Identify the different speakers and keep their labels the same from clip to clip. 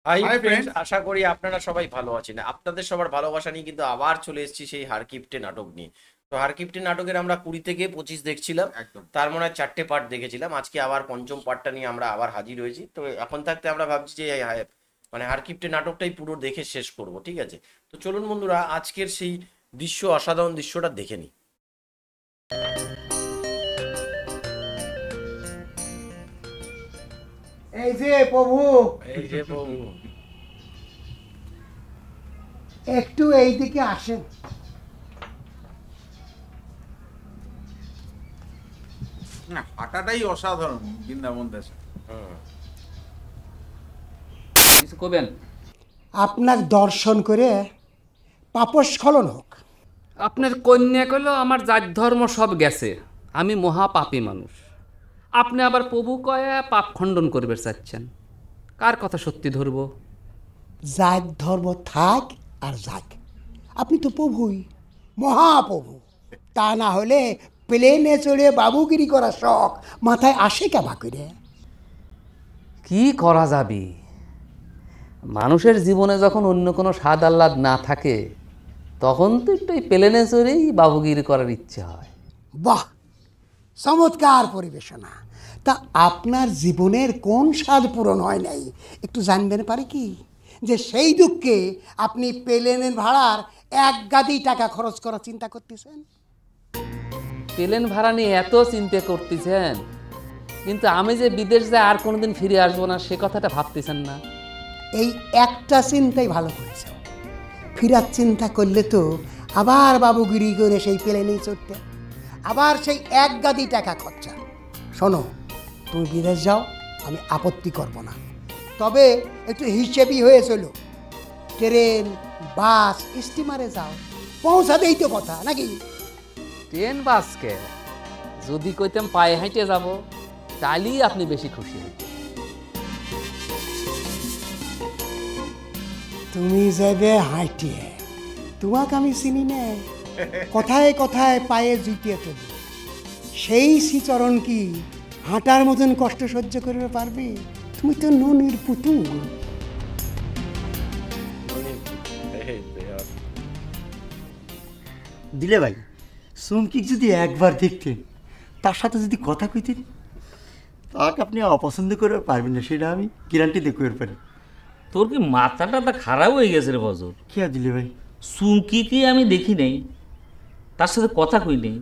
Speaker 1: High
Speaker 2: hi
Speaker 1: friends,
Speaker 2: friends.
Speaker 1: আশা করি আপনারা সবাই ভালো আছেন। আপনাদের সবার ভালোবাসা নিয়ে কিন্তু আবার চলে এসেছি সেই হারকিপটে নাটক নিয়ে। তো হারকিপটে নাটকের আমরা 20 থেকে 25 দেখছিলাম।
Speaker 2: একদম।
Speaker 1: তার মনে হয় 4টে পার্ট দেখেছিলাম। আজকে আবার পঞ্চম পার্টটা নিয়ে আমরা আবার হাজির হয়েছি। তো এখন থাকতে আমরা ভাবছি যে মানে হারকিপটে নাটকটাই পুরো দেখে শেষ করব, ঠিক আছে? তো চলুন বন্ধুরা, আজকের সেই অসাধারণ দৃশ্যটা দেখে নিই।
Speaker 3: এই যে প্রভু,
Speaker 1: এই যে প্রভু।
Speaker 3: একটু এই দিকে আসেন।
Speaker 2: না, হাঁটাটাই অসাধারণ বৃন্দাবন দেশে।
Speaker 1: হুম।
Speaker 4: কিছু করবেন?
Speaker 3: আপনার দর্শন করে পাপস্খলন হোক।
Speaker 4: আপনার কন্যা কইল আমার জাত ধর্ম সব গেছে, আমি মহা পাপী মানুষ। আপনি আবার প্রভু কয়া পাপ খণ্ডন করবে চাচ্ছেন। কার কথা সত্যি ধরব?
Speaker 3: জাত ধর্ম থাক আর যাক, আপনি তো প্রভুই, মহাপ্রভু। তা না হলে প্লেনে চড়ে বাবুগিরি করা শখ মাথায় আসে কেবা করে?
Speaker 4: কি করা যাবে? মানুষের জীবনে যখন অন্য কোনো স্বাদ আহ্লাদ না থাকে, তখন তো একটু এই প্লেনে চড়েই বাবুগিরি করার ইচ্ছে হয়।
Speaker 3: বাহ, চমৎকার পরিবেশনা। তা আপনার জীবনের কোন স্বাদ পূরণ হয় নাই একটু জানবেন পারে কি? যে সেই দুঃখে আপনি প্লেনের ভাড়ার এক গাদি টাকা খরচ করার চিন্তা করতেছেন।
Speaker 4: প্লেন ভাড়া নিয়ে এত চিন্তা করতেছেন, কিন্তু আমি যে বিদেশ যায় আর কোনোদিন ফিরে আসবো না সে কথাটা ভাবতেছেন না।
Speaker 3: এই একটা চিন্তাই ভালো করেছে। ফিরার চিন্তা করলে তো আবার বাবুগিরি করে সেই প্লেনেই চড়তে, আবার সেই এক গাদি টাকা খরচা। শোনো, তুমি বিদেশ যাও, আমি আপত্তি করব না, তবে একটু হিসেবই হয়ে চলো। ট্রেন, বাস, স্টিমারে যাও, পৌঁছাতেই তো কথা নাকি?
Speaker 4: ট্রেন বাসকে যদি কইতাম পায়ে হাঁটে যাব, তাহলেই আপনি বেশি খুশি হইতেন।
Speaker 3: তুমি যাবে হাঁটিয়ে, তোমাকে আমি চিনি না। কথায় কথায় পায়ে জুটিয়ে তুলি, সেই শ্রীচরণ কি হাঁটার মতন কষ্ট সহ্য করতে পারবে? তুমি তো ননির পুতুল।
Speaker 5: দিলে ভাই, চুমকিক যদি একবার দেখতেন, তার সাথে যদি কথা কইতেন, তাকে আপনি অপছন্দ করে পারবেন না, সেটা আমি গ্যারান্টি দিয়ে কইতে পারি।
Speaker 6: তোর কি মাথাটা খারাপ হয়ে গেছে রে বজর?
Speaker 5: কি আর দিলে ভাই?
Speaker 6: চুমকিকে আমি দেখি নাই, তার সাথে কথা কই নেই।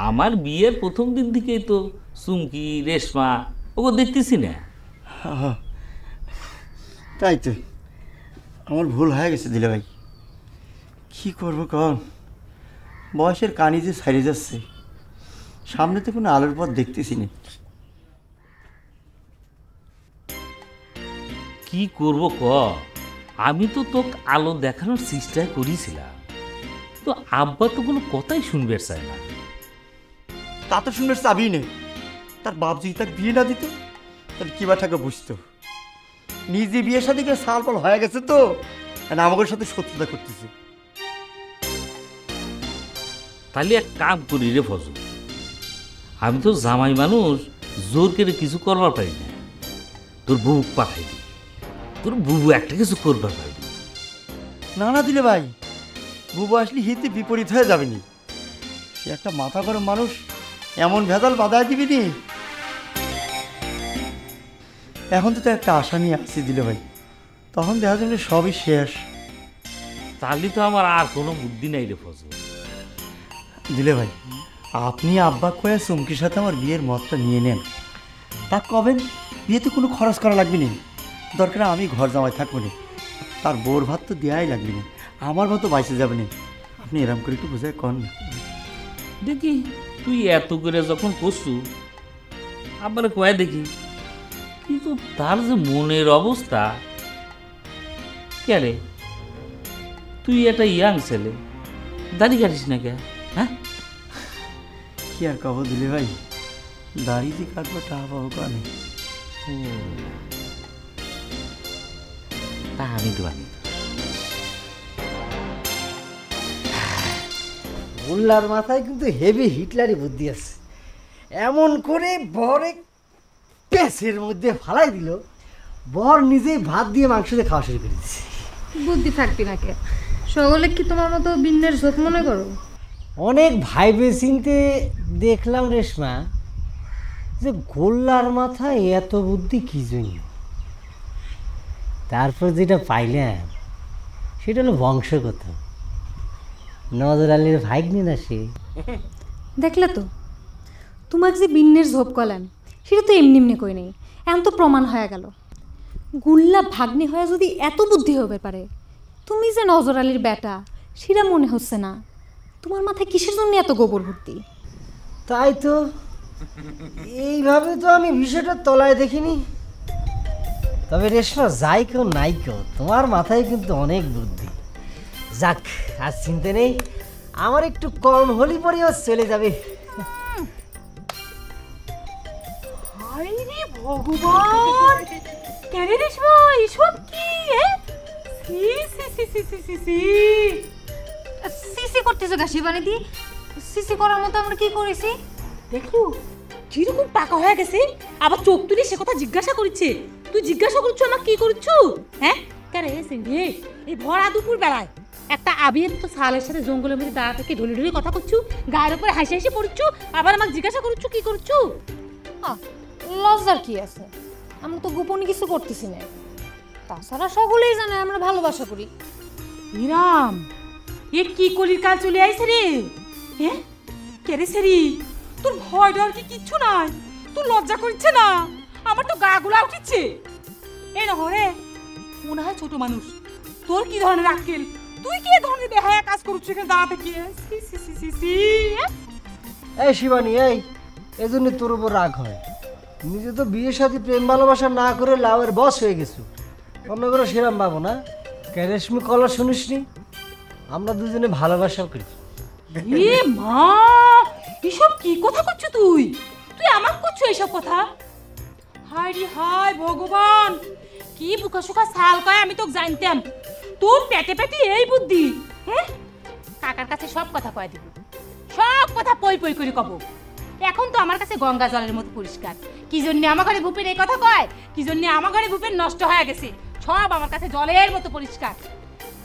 Speaker 6: আমার বিয়ের প্রথম দিন থেকেই তো চুমকি, রেশমা ওকে দেখতেছি না।
Speaker 5: হ্যাঁ, তাই তো আমার ভুল হয়ে গেছে দিলে ভাই। কি করবো কন, বয়সের কানি যে ছাড়িয়ে যাচ্ছে, সামনে তো কোনো আলোর পথ দেখতেছি না।
Speaker 6: কি করব ক? আমি তো তোকে আলো দেখানোর চেষ্টা করেছিলাম, তো আব্বা তো কোনো কথাই শুনবে চায় না।
Speaker 5: তা তো শুনবে চাবি নেই। তার বাপ যদি তাকে বিয়ে না দিত, তাহলে কিবা টাকা বুঝতো। নিজে বিয়ের সাথে করে সাল পাল হয়ে গেছে তো, আর আমাদের সাথে শত্রুতা করতেছে।
Speaker 6: তাহলে এক কাম করি রে ফজল, আমি তো জামাই মানুষ, জোর করে কিছু করবার পারি না। তোর বুবুক পাঠাই দি, তোর বুবু একটা কিছু করবার পারবি।
Speaker 5: না না দিলে ভাই, বুবু আসলে হিতে বিপরীত হয়ে যাবে নি। সে একটা মাথা গরম মানুষ, এমন ভেজাল বাধায় দিবি নি। এখন তো একটা আশা নিয়ে আসছি দিলে ভাই, তখন দেখা যাবে সবই শেষ।
Speaker 6: তাহলে তো আমার আর কোনো বুদ্ধি নাই রে ফজল।
Speaker 5: দিলে ভাই, আপনি আব্বা কয়ে চুমকির সাথে আমার বিয়ের মতটা নিয়ে নেন। তা কবেন বিয়েতে কোনো খরচ করা লাগবে না, দরকার আমি ঘর জামাই থাকবো না, তার বোর ভাত তো দেওয়াই লাগবে না, আমার ভাতও বাইসে যাবে না। আপনি এরম করে একটু বোঝায় কন না।
Speaker 6: দেখি তুই এত করে যখন করছু, আবার কয়ে দেখি। কিন্তু তার যে মনের অবস্থা, কে রে তুই একটা ইয়াং ছেলে, দাড়ি কাটিস না কে? হ্যাঁ,
Speaker 5: কি আর কব দিলে ভাই, দাড়ি যে কাটবো তা পাবো কানে।
Speaker 6: তা আমি তো আনি।
Speaker 7: মোল্লার মাথায় কিন্তু হেভি হিটলারি বুদ্ধি আছে। এমন করে বরে প্যাসের মধ্যে ফালাই দিল, বর নিজেই ভাত দিয়ে মাংস দিয়ে খাওয়া শুরু করে দিচ্ছে।
Speaker 8: বুদ্ধি থাকবি নাকি? সকলে কি তোমার মতো বিন্নের ঝোঁক মনে করো?
Speaker 7: অনেক ভাইবে চিনতে দেখলাম রেশমা যে গোল্লার মাথায় এত বুদ্ধি কি জন্য। তারপর যেটা পাইলাম সেটা হলো বংশগত। নজর আলীর ভাগ্নে না সে।
Speaker 8: দেখলে তো, তোমাকে যে বিন্নের ঝোপ কলাম সেটা তো এমনি এমনি কই নেই, এমন তো প্রমাণ হয়ে গেল। গুল্লা ভাগ্নে হয়ে যদি এত বুদ্ধি হবে পারে, তুমি যে নজর আলীর বেটা সেটা মনে হচ্ছে না। তোমার মাথায় কিসের জন্য এত গোবর ভর্তি?
Speaker 7: তাই তো, এইভাবে তো আমি বিষয়টা তলায় দেখিনি। তবে রেশমা যাই কেউ নাই কেউ, তোমার মাথায় কিন্তু অনেক বুদ্ধি। যাক, আর চিন্তা নেই, আমার একটু কম হলি পরেও চলে যাবে।
Speaker 9: ভগবান, কেন রেশমা এসব কি?
Speaker 8: সিসি করতেছো গাছি বানিয়ে দি? সিসি করার মতো আমরা কি করেছি?
Speaker 9: দেখলু কিরকম পাকা হয়ে গেছে, আবার চোখ তুলে সে কথা জিজ্ঞাসা করছে। তুই জিজ্ঞাসা করছো আমাকে কি করছো? হ্যাঁ কেন সিংহে এই ভরা দুপুর বেলায় একটা আবির তো সালের সাথে জঙ্গলের মধ্যে দাঁড়া থেকে ঢুলি ঢুলি কথা করছো, গায়ের উপরে হাসি হাসি পড়ছো, আবার আমাকে জিজ্ঞাসা করছো কি করছো?
Speaker 8: লজ্জার কি আছে? আমরা তো গোপনে কিছু করতেছি না। তাছাড়া সকলেই জানে আমরা ভালোবাসা করি।
Speaker 9: নিরাম, এ কি কলির কাল চলে আইছে রে? হ্যাঁ কেরে সেরি, তোর ভয় ডর কি কিচ্ছু নাই? তোর লজ্জা করছে না? আমার তো গা গুলা উঠছে। এই না রে, মনে হয় ছোট মানুষ, তোর কি ধরনের আক্কেল? তুই কি ধরনের বেহায়া কাজ করছিস এখানে দাঁড়া থেকে?
Speaker 7: এই শিবানী, এই জন্য তোর উপর রাগ হয়। নিজে তো বিয়ের সাথে প্রেম ভালোবাসা না করে লাউয়ের বস হয়ে গেছো, অন্য করে সেরাম পাবো না। রেশমি কলা শুনিসনি? আমরা দুজনে ভালোবাসা করি।
Speaker 9: এ মা, এসব কি কথা করছো তুই? তুই আমাকে করছো এইসব কথা? হায় রে হায় ভগবান, কি বুকা সুকা সাল কয় আমি তোকে জানতাম। তোর পেটে পেটে এই বুদ্ধি? হ্যাঁ, কাকার কাছে সব কথা কয় দিব, সব কথা পই পই করে কব। এখন তো আমার কাছে গঙ্গা জলের মতো পরিষ্কার। কি জন্য আমার ঘরে ভূপের এই কথা কয়, কি জন্য আমার ঘরে ভূপের নষ্ট হয়ে গেছে, সব আমার কাছে জলের মতো পরিষ্কার।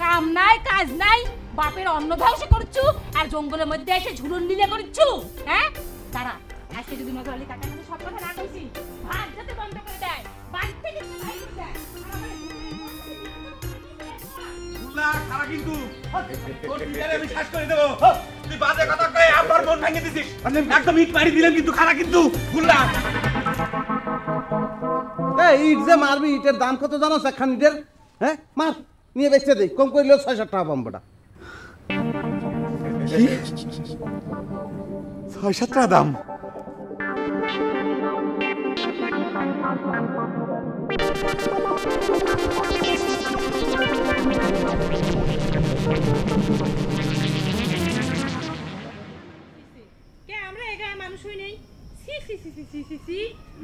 Speaker 9: কাম নাই কাজ নাই, বাপের অন্ন ধ্বংস করছু আর জঙ্গলের মধ্যে এসে ঝুলন লীলা করছু। হ্যাঁ দাঁড়া, আজকে যদি নজর আলী কাকার কাছে সব কথা না কইছি, ভাত যাতে বন্ধ করে দেয়, বাড়ি থেকে বাইরে করে দেয়।
Speaker 2: খারা কিন্তু তোর বিচারে আমি শেষ করে দেবো। তুই বাজে কথা কয়ে আমার মন ভেঙে দিছিস, একদম ইট মারি দিলাম কিন্তু খারা কিন্তু গুল্লা।
Speaker 10: ইট যে মারবি, ইটের দাম কত জানো? একখান ইটের, হ্যাঁ মার নিয়ে বেচতে দেই, কম করলেও ৬-৭ টাকা পাম্পটা।
Speaker 2: ৬-৭ টাকা দাম?
Speaker 9: আমরা এগায় মানুষ হই নেই?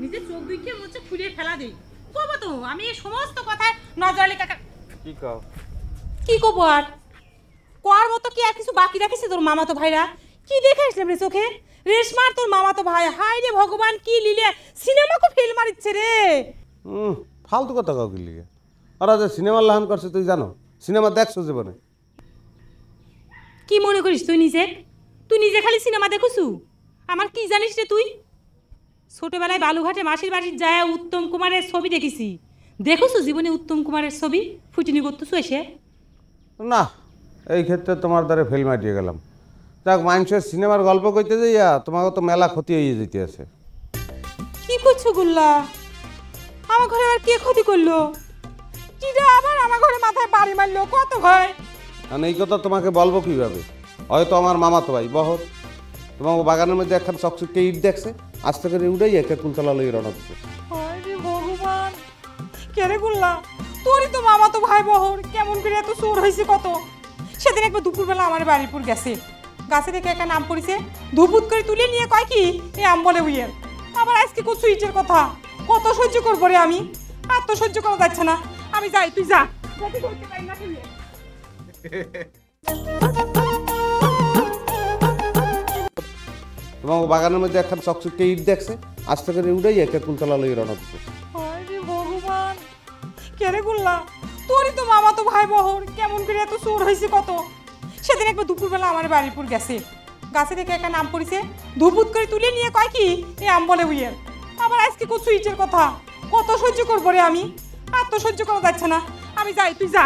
Speaker 9: নিজের চোখ দুইকে মুছে খুলে ফেলা দেই। কব তো আমি এই সমস্ত কথা নজর আলী কাকা কি কব? আর কোয়ার মতো কি আর কিছু বাকি রাখিস? তোর মামাতো ভাইরা কি দেখে আসলাম রে চোখে? রেশমার তোর মামাতো ভাই, হাই রে ভগবান, কি লিলে সিনেমাকে ফেল মারিচ্ছে রে।
Speaker 10: ফালতু কথা কাউকে লিগে। ওরা যে সিনেমার লাহান করছে তুই জানো? সিনেমা দেখছো জীবনে?
Speaker 9: কি মনে করিস তুই নিজে? তুই নিজে খালি সিনেমা দেখুছু, আমার কি জানিস রে তুই? ছোটবেলায় বালুঘাটে মাসির বাড়ির যায় উত্তম কুমারের ছবি দেখেছি। দেখুছু জীবনে উত্তম কুমারের ছবি? ফুটিনি করতেছু এসে?
Speaker 10: না, এই ক্ষেত্রে তোমার দ্বারা ফেল মারিয়ে গেলাম। যাক, মানুষের সিনেমার গল্প কইতে যাইয়া তোমাকে তো মেলা ক্ষতি হয়ে যেতে আছে।
Speaker 9: কি করছো গুল্লা? আমার ঘরে আর কে ক্ষতি করলো? কিরা আবার আমার ঘরে মাথায় বাড়ি মারলো? কত ভয়!
Speaker 10: কারণ এই কথা তোমাকে বলবো কিভাবে? হয়তো আমার মামাতো ভাই বহর তোমাকে বাগানের মধ্যে একখান চকচকে ইট দেখছে, আজ থেকে উড়াই একটা কুন্তলা লই রওনা দিচ্ছে।
Speaker 9: ভগবান, কেরে গুল্লা, তোরই তো মামা তো ভাই বহর, কেমন করে এত চোর হয়েছে কত? সেদিন একবার দুপুরবেলা আমার বাড়িপুর গেছে, গাছে দেখে একটা নাম পড়েছে, ধুপুত করে তুলে নিয়ে কয় কি এই আম বলে উইয়ের। আবার আজকে কচু ইটের কথা, কত সহ্য করবো রে আমি? আর তো সহ্য করা যাচ্ছে না, আমি যাই, তুই যা।
Speaker 10: তোমাকে বাগানের মধ্যে একখান চকচকে ইট দেখছে, আজ থেকে উড়াই একটা কুন্তলা লই রওনা দিচ্ছে।
Speaker 9: ভগবান, কেরে গুল্লা, তোরই তো মামা তো ভাই বহর, কেমন করে এত চোর হয়েছে কত। সেদিন একবার দুপুরবেলা আমার বাড়িপুর গেছে, গাছে দেখে একটা নাম পড়িছে, ধুপুত করে তুলে নিয়ে কয় কি এ আম বলে উইয়ের। আবার আজকে কত সুইচের কথা, কত সহ্য করবো রে আমি, আর তো সহ্য করা যাচ্ছে না। আমি যাই, তুই যা।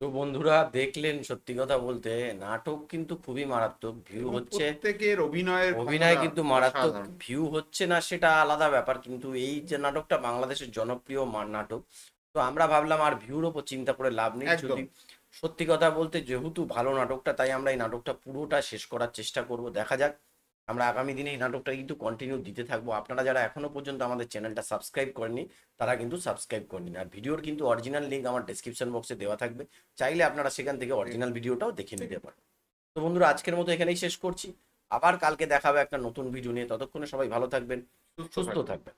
Speaker 1: তো বন্ধুরা দেখলেন, সত্যি কথা বলতে নাটক কিন্তু খুবই মারাত্মক, ভিউ হচ্ছে,
Speaker 11: প্রত্যেকের
Speaker 1: অভিনয় কিন্তু মারাত্মক, ভিউ হচ্ছে না সেটা আলাদা ব্যাপার, কিন্তু এই যে নাটকটা বাংলাদেশের জনপ্রিয় নাটক, তো আমরা ভাবলাম আর ভিউর ওপর চিন্তা করে লাভ নেই। যদি সত্যি কথা বলতে যেহেতু ভালো নাটকটা, তাই আমরা এই নাটকটা পুরোটা শেষ করার চেষ্টা করব। দেখা যাক, আমরা আগামী দিনে এই নাটকটা কিন্তু কন্টিনিউ দিতে থাকবো। আপনারা যারা এখনো পর্যন্ত আমাদের চ্যানেলটা সাবস্ক্রাইব করেননি তারা কিন্তু সাবস্ক্রাইব করে নিন। আর ভিডিওর কিন্তু অরিজিনাল লিঙ্ক আমার ডেসক্রিপশন বক্সে দেওয়া থাকবে, চাইলে আপনারা সেখান থেকে অরিজিনাল ভিডিওটাও দেখে নিতে পারেন। তো বন্ধুরা আজকের মতো এখানেই শেষ করছি, আবার কালকে দেখাবে একটা নতুন ভিডিও নিয়ে। ততক্ষণে সবাই ভালো থাকবেন, সুস্থ থাকবেন।